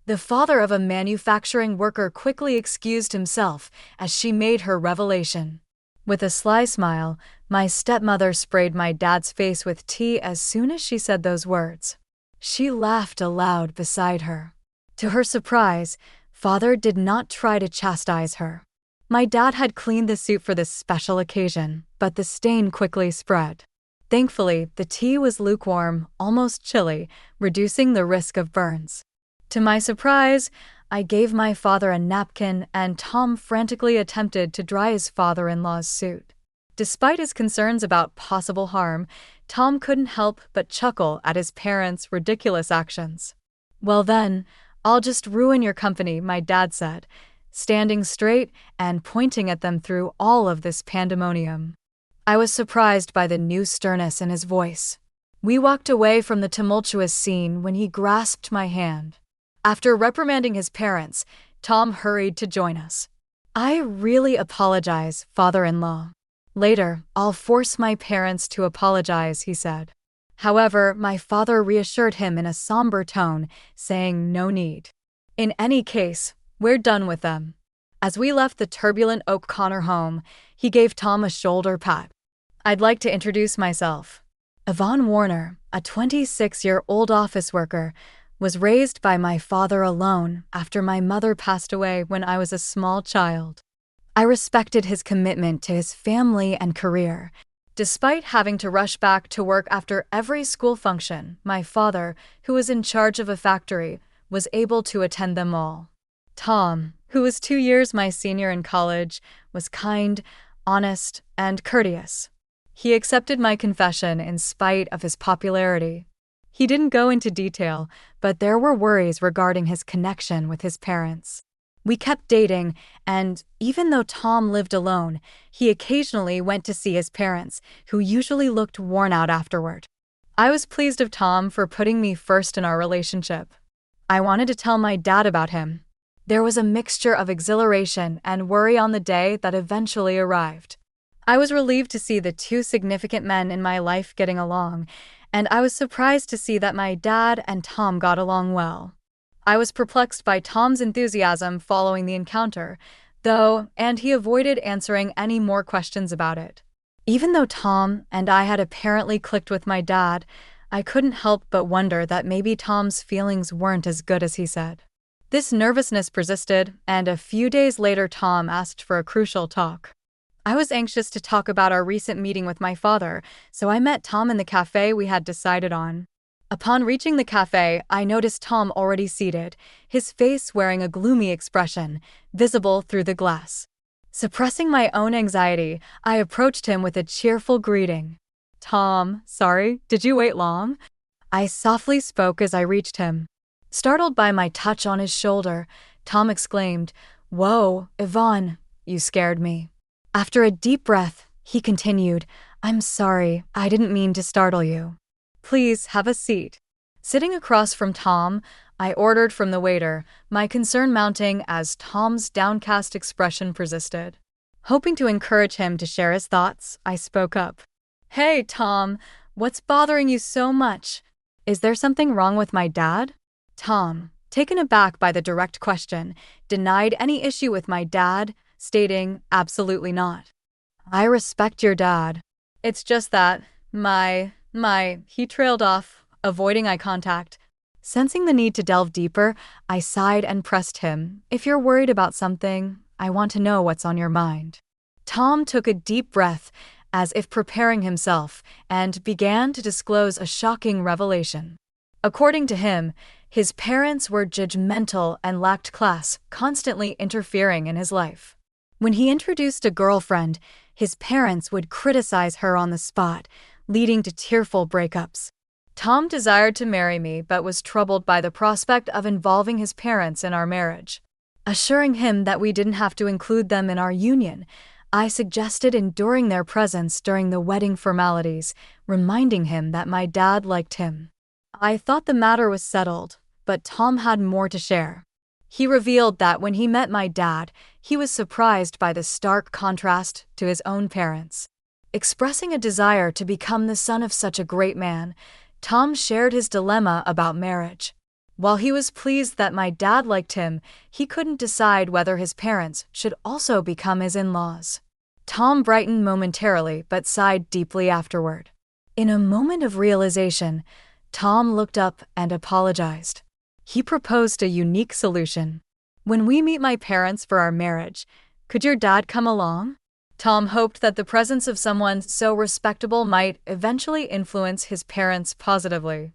The father of a manufacturing worker quickly excused himself as she made her revelation. With a sly smile, my stepmother sprayed my dad's face with tea as soon as she said those words. She laughed aloud beside her. To her surprise, father did not try to chastise her. My dad had cleaned the suit for this special occasion, but the stain quickly spread. Thankfully, the tea was lukewarm, almost chilly, reducing the risk of burns. To my surprise, I gave my father a napkin and Tom frantically attempted to dry his father-in-law's suit. Despite his concerns about possible harm, Tom couldn't help but chuckle at his parents' ridiculous actions. "Well then, I'll just ruin your company," my dad said, standing straight and pointing at them through all of this pandemonium. I was surprised by the new sternness in his voice. We walked away from the tumultuous scene when he grasped my hand. After reprimanding his parents, Tom hurried to join us. "I really apologize, father-in-law. Later, I'll force my parents to apologize," he said. However, my father reassured him in a somber tone, saying no need. "In any case, we're done with them." As we left the turbulent O'Connor home, he gave Tom a shoulder pat. "I'd like to introduce myself. Yvonne Warner, a 26-year-old office worker, was raised by my father alone after my mother passed away when I was a small child. I respected his commitment to his family and career. Despite having to rush back to work after every school function, my father, who was in charge of a factory, was able to attend them all. Tom, who was 2 years my senior in college, was kind, honest, and courteous. He accepted my confession in spite of his popularity. He didn't go into detail, but there were worries regarding his connection with his parents. We kept dating, and even though Tom lived alone, he occasionally went to see his parents, who usually looked worn out afterward. I was pleased of Tom for putting me first in our relationship. I wanted to tell my dad about him. There was a mixture of exhilaration and worry on the day that eventually arrived. I was relieved to see the two significant men in my life getting along, and I was surprised to see that my dad and Tom got along well. I was perplexed by Tom's enthusiasm following the encounter, though, and he avoided answering any more questions about it. Even though Tom and I had apparently clicked with my dad, I couldn't help but wonder that maybe Tom's feelings weren't as good as he said. This nervousness persisted, and a few days later Tom asked for a crucial talk. I was anxious to talk about our recent meeting with my father, so I met Tom in the cafe we had decided on. Upon reaching the cafe, I noticed Tom already seated, his face wearing a gloomy expression, visible through the glass. Suppressing my own anxiety, I approached him with a cheerful greeting. "Tom, sorry, did you wait long?" I softly spoke as I reached him. Startled by my touch on his shoulder, Tom exclaimed, "Whoa, Yvonne, you scared me." After a deep breath, he continued, "I'm sorry, I didn't mean to startle you. Please have a seat." Sitting across from Tom, I ordered from the waiter, my concern mounting as Tom's downcast expression persisted. Hoping to encourage him to share his thoughts, I spoke up. "Hey, Tom, what's bothering you so much? Is there something wrong with my dad?" Tom, taken aback by the direct question, denied any issue with my dad, stating, "Absolutely not. I respect your dad. It's just that, he trailed off, avoiding eye contact. Sensing the need to delve deeper, I sighed and pressed him. "If you're worried about something, I want to know what's on your mind." Tom took a deep breath, as if preparing himself, and began to disclose a shocking revelation. According to him, his parents were judgmental and lacked class, constantly interfering in his life. When he introduced a girlfriend, his parents would criticize her on the spot, leading to tearful breakups. Tom desired to marry me but was troubled by the prospect of involving his parents in our marriage. Assuring him that we didn't have to include them in our union, I suggested enduring their presence during the wedding formalities, reminding him that my dad liked him. I thought the matter was settled, but Tom had more to share. He revealed that when he met my dad, he was surprised by the stark contrast to his own parents. Expressing a desire to become the son of such a great man, Tom shared his dilemma about marriage. While he was pleased that my dad liked him, he couldn't decide whether his parents should also become his in-laws. Tom brightened momentarily but sighed deeply afterward. In a moment of realization, Tom looked up and apologized. He proposed a unique solution. "When we meet my parents for our marriage, could your dad come along?" Tom hoped that the presence of someone so respectable might eventually influence his parents positively.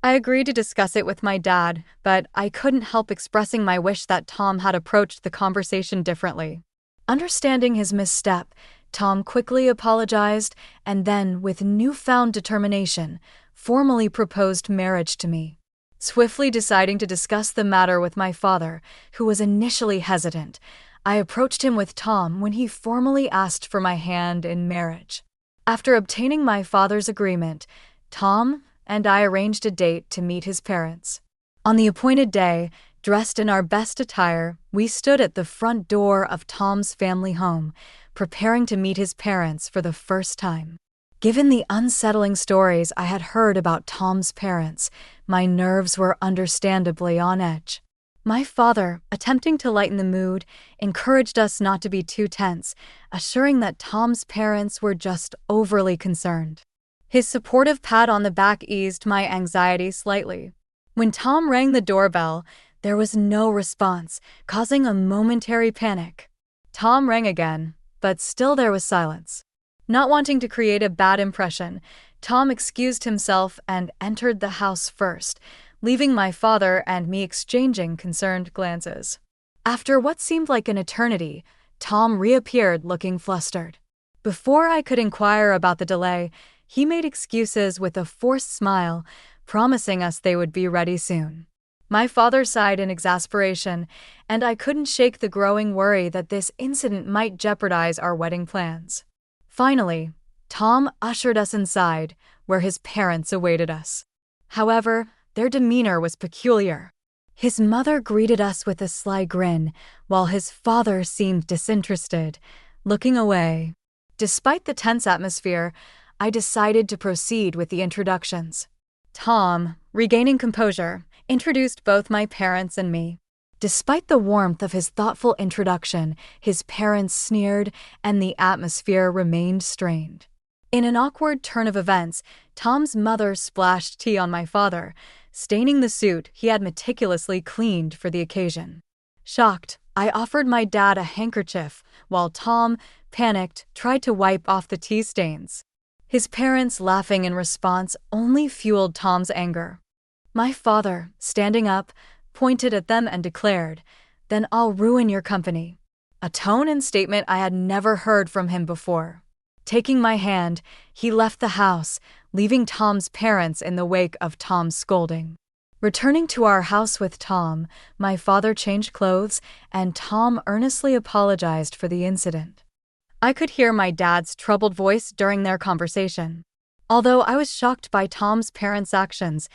I agreed to discuss it with my dad, but I couldn't help expressing my wish that Tom had approached the conversation differently. Understanding his misstep, Tom quickly apologized and then, with newfound determination, formally proposed marriage to me. Swiftly deciding to discuss the matter with my father, who was initially hesitant, I approached him with Tom when he formally asked for my hand in marriage. After obtaining my father's agreement, Tom and I arranged a date to meet his parents. On the appointed day, dressed in our best attire, we stood at the front door of Tom's family home, preparing to meet his parents for the first time. Given the unsettling stories I had heard about Tom's parents, my nerves were understandably on edge. My father, attempting to lighten the mood, encouraged us not to be too tense, assuring that Tom's parents were just overly concerned. His supportive pat on the back eased my anxiety slightly. When Tom rang the doorbell, there was no response, causing a momentary panic. Tom rang again, but still there was silence. Not wanting to create a bad impression, Tom excused himself and entered the house first, leaving my father and me exchanging concerned glances. After what seemed like an eternity, Tom reappeared looking flustered. Before I could inquire about the delay, he made excuses with a forced smile, promising us they would be ready soon. My father sighed in exasperation, and I couldn't shake the growing worry that this incident might jeopardize our wedding plans. Finally, Tom ushered us inside, where his parents awaited us. However, their demeanor was peculiar. His mother greeted us with a sly grin, while his father seemed disinterested, looking away. Despite the tense atmosphere, I decided to proceed with the introductions. Tom, regaining composure, introduced both my parents and me. Despite the warmth of his thoughtful introduction, his parents sneered, and the atmosphere remained strained. In an awkward turn of events, Tom's mother splashed tea on my father, staining the suit he had meticulously cleaned for the occasion. Shocked, I offered my dad a handkerchief, while Tom, panicked, tried to wipe off the tea stains. His parents, laughing in response, only fueled Tom's anger. My father, standing up, pointed at them and declared, "Then I'll ruin your company," a tone and statement I had never heard from him before. Taking my hand, he left the house, leaving Tom's parents in the wake of Tom's scolding. Returning to our house with Tom, my father changed clothes, and Tom earnestly apologized for the incident. I could hear my dad's troubled voice during their conversation. Although I was shocked by Tom's parents' actions,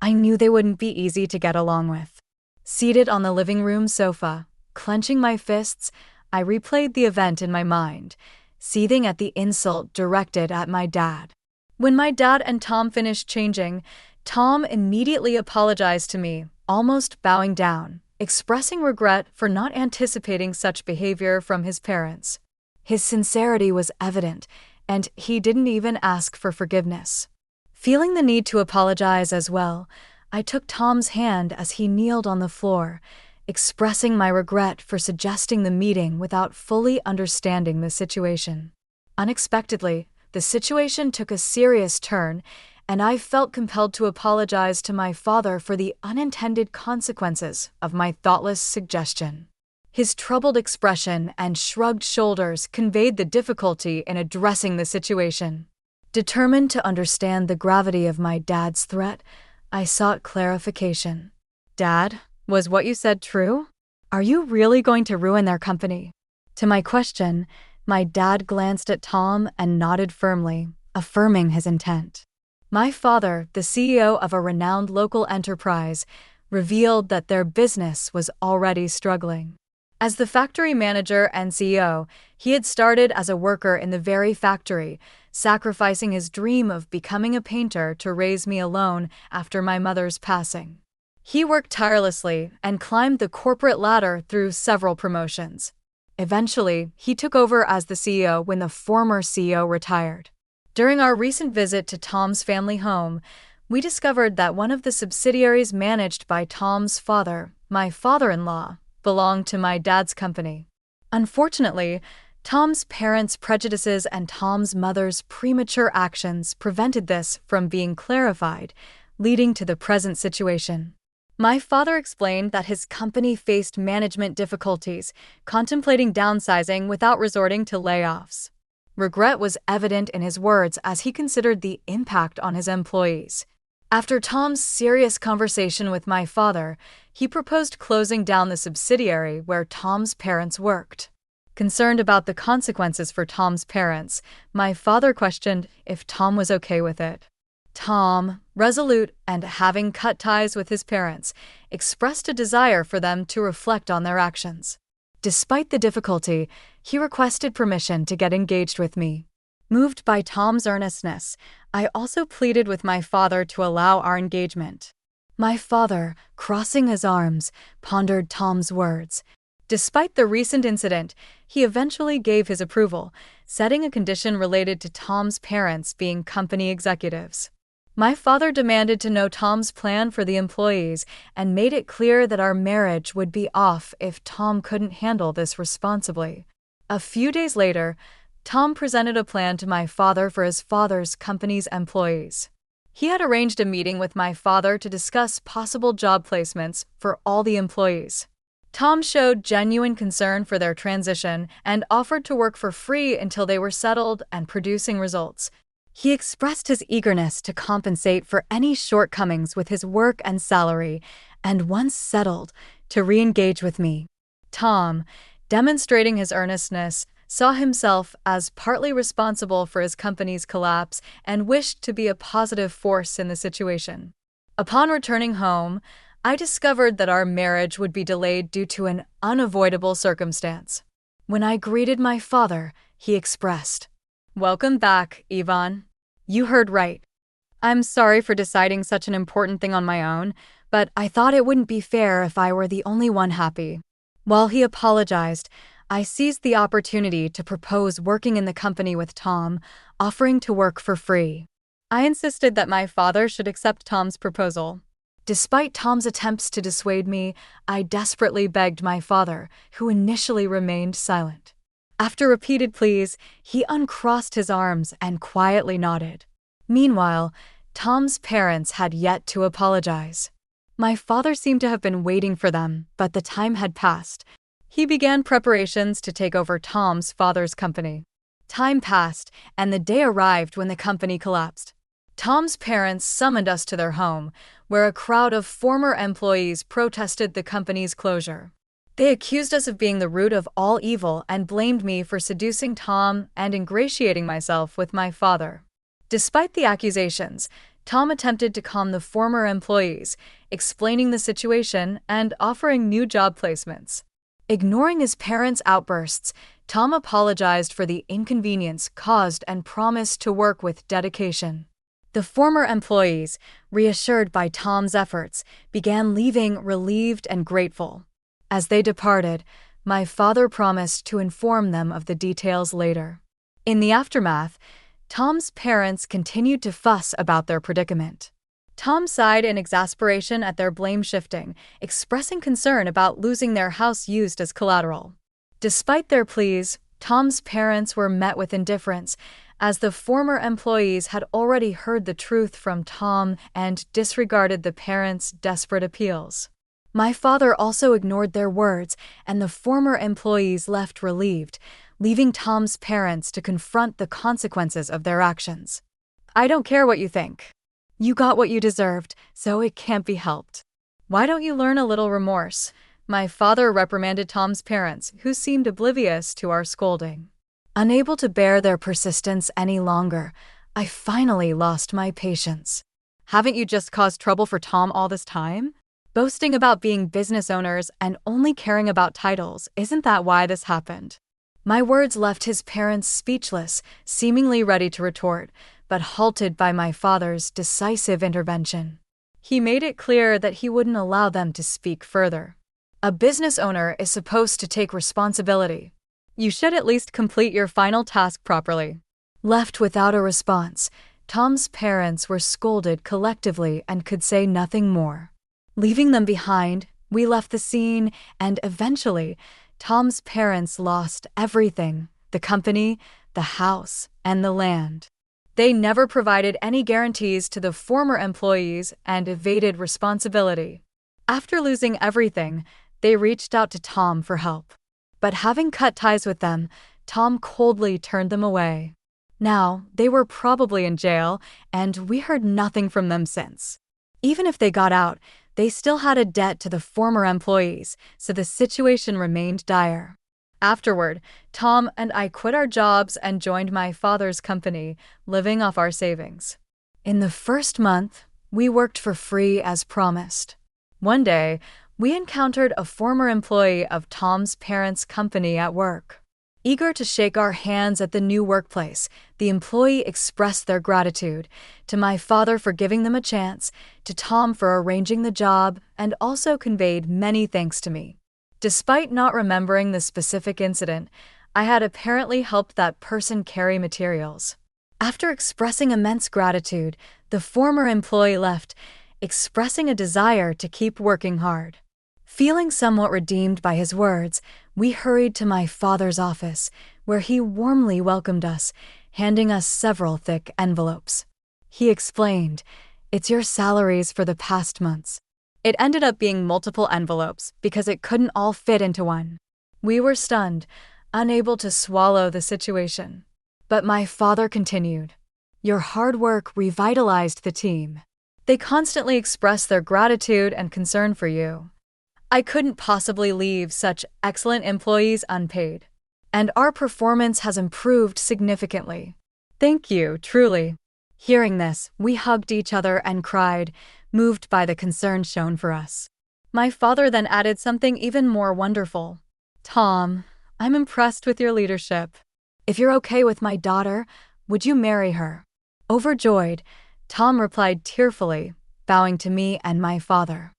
I knew they wouldn't be easy to get along with. Seated on the living room sofa, clenching my fists, I replayed the event in my mind, seething at the insult directed at my dad. When my dad and Tom finished changing, Tom immediately apologized to me, almost bowing down, expressing regret for not anticipating such behavior from his parents. His sincerity was evident, and he didn't even ask for forgiveness. Feeling the need to apologize as well, I took Tom's hand as he kneeled on the floor, expressing my regret for suggesting the meeting without fully understanding the situation. Unexpectedly, the situation took a serious turn, and I felt compelled to apologize to my father for the unintended consequences of my thoughtless suggestion. His troubled expression and shrugged shoulders conveyed the difficulty in addressing the situation. Determined to understand the gravity of my dad's threat, I sought clarification. "Dad, was what you said true? Are you really going to ruin their company?" To my question, my dad glanced at Tom and nodded firmly, affirming his intent. My father, the CEO of a renowned local enterprise, revealed that their business was already struggling. As the factory manager and CEO, he had started as a worker in the very factory, sacrificing his dream of becoming a painter to raise me alone after my mother's passing. He worked tirelessly and climbed the corporate ladder through several promotions. Eventually, he took over as the CEO when the former CEO retired. During our recent visit to Tom's family home, we discovered that one of the subsidiaries managed by Tom's father, my father-in-law, belonged to my dad's company. Unfortunately, Tom's parents' prejudices and Tom's mother's premature actions prevented this from being clarified, leading to the present situation. My father explained that his company faced management difficulties, contemplating downsizing without resorting to layoffs. Regret was evident in his words as he considered the impact on his employees. After Tom's serious conversation with my father, he proposed closing down the subsidiary where Tom's parents worked. Concerned about the consequences for Tom's parents, my father questioned if Tom was okay with it. Tom, resolute and having cut ties with his parents, expressed a desire for them to reflect on their actions. Despite the difficulty, he requested permission to get engaged with me. Moved by Tom's earnestness, I also pleaded with my father to allow our engagement. My father, crossing his arms, pondered Tom's words. Despite the recent incident, he eventually gave his approval, setting a condition related to Tom's parents being company executives. My father demanded to know Tom's plan for the employees and made it clear that our marriage would be off if Tom couldn't handle this responsibly. A few days later, Tom presented a plan to my father for his father's company's employees. He had arranged a meeting with my father to discuss possible job placements for all the employees. Tom showed genuine concern for their transition and offered to work for free until they were settled and producing results. He expressed his eagerness to compensate for any shortcomings with his work and salary, and once settled, to re-engage with me. Tom, demonstrating his earnestness, saw himself as partly responsible for his company's collapse and wished to be a positive force in the situation. Upon returning home, I discovered that our marriage would be delayed due to an unavoidable circumstance. When I greeted my father, he expressed, "Welcome back, Ivan. You heard right. I'm sorry for deciding such an important thing on my own, but I thought it wouldn't be fair if I were the only one happy." While he apologized, I seized the opportunity to propose working in the company with Tom, offering to work for free. I insisted that my father should accept Tom's proposal. Despite Tom's attempts to dissuade me, I desperately begged my father, who initially remained silent. After repeated pleas, he uncrossed his arms and quietly nodded. Meanwhile, Tom's parents had yet to apologize. My father seemed to have been waiting for them, but the time had passed. He began preparations to take over Tom's father's company. Time passed, and the day arrived when the company collapsed. Tom's parents summoned us to their home, where a crowd of former employees protested the company's closure. They accused us of being the root of all evil and blamed me for seducing Tom and ingratiating myself with my father. Despite the accusations, Tom attempted to calm the former employees, explaining the situation and offering new job placements. Ignoring his parents' outbursts, Tom apologized for the inconvenience caused and promised to work with dedication. The former employees, reassured by Tom's efforts, began leaving relieved and grateful. As they departed, my father promised to inform them of the details later. In the aftermath, Tom's parents continued to fuss about their predicament. Tom sighed in exasperation at their blame shifting, expressing concern about losing their house used as collateral. Despite their pleas, Tom's parents were met with indifference, as the former employees had already heard the truth from Tom and disregarded the parents' desperate appeals. My father also ignored their words, and the former employees left relieved, leaving Tom's parents to confront the consequences of their actions. "I don't care what you think. You got what you deserved, so it can't be helped. Why don't you learn a little remorse?" My father reprimanded Tom's parents, who seemed oblivious to our scolding. Unable to bear their persistence any longer, I finally lost my patience. "Haven't you just caused trouble for Tom all this time? Boasting about being business owners and only caring about titles, isn't that why this happened?" My words left his parents speechless, seemingly ready to retort, but halted by my father's decisive intervention. He made it clear that he wouldn't allow them to speak further. A business owner is supposed to take responsibility. You should at least complete your final task properly. Left without a response, Tom's parents were scolded collectively and could say nothing more. Leaving them behind, we left the scene, and eventually, Tom's parents lost everything: the company, the house, and the land. They never provided any guarantees to the former employees and evaded responsibility. After losing everything, they reached out to Tom for help. But having cut ties with them, Tom coldly turned them away. Now, they were probably in jail, and we heard nothing from them since. Even if they got out, they still had a debt to the former employees, so the situation remained dire. Afterward, Tom and I quit our jobs and joined my father's company, living off our savings. In the first month, we worked for free as promised. One day, we encountered a former employee of Tom's parents' company at work. Eager to shake our hands at the new workplace, the employee expressed their gratitude to my father for giving them a chance, to Tom for arranging the job, and also conveyed many thanks to me. Despite not remembering the specific incident, I had apparently helped that person carry materials. After expressing immense gratitude, the former employee left, expressing a desire to keep working hard. Feeling somewhat redeemed by his words, we hurried to my father's office, where he warmly welcomed us, handing us several thick envelopes. He explained, "It's your salaries for the past months." It ended up being multiple envelopes because it couldn't all fit into one. We were stunned, unable to swallow the situation. But my father continued, "Your hard work revitalized the team. They constantly expressed their gratitude and concern for you. I couldn't possibly leave such excellent employees unpaid. And our performance has improved significantly. Thank you, truly." Hearing this, we hugged each other and cried, moved by the concern shown for us. My father then added something even more wonderful. "Tom, I'm impressed with your leadership. If you're okay with my daughter, would you marry her?" Overjoyed, Tom replied tearfully, bowing to me and my father.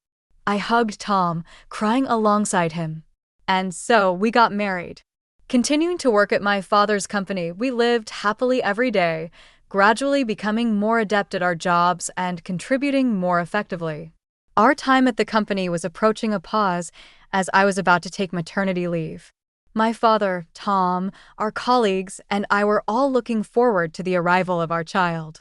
I hugged Tom, crying alongside him. And so we got married. Continuing to work at my father's company, we lived happily every day, gradually becoming more adept at our jobs and contributing more effectively. Our time at the company was approaching a pause as I was about to take maternity leave. My father, Tom, our colleagues, and I were all looking forward to the arrival of our child.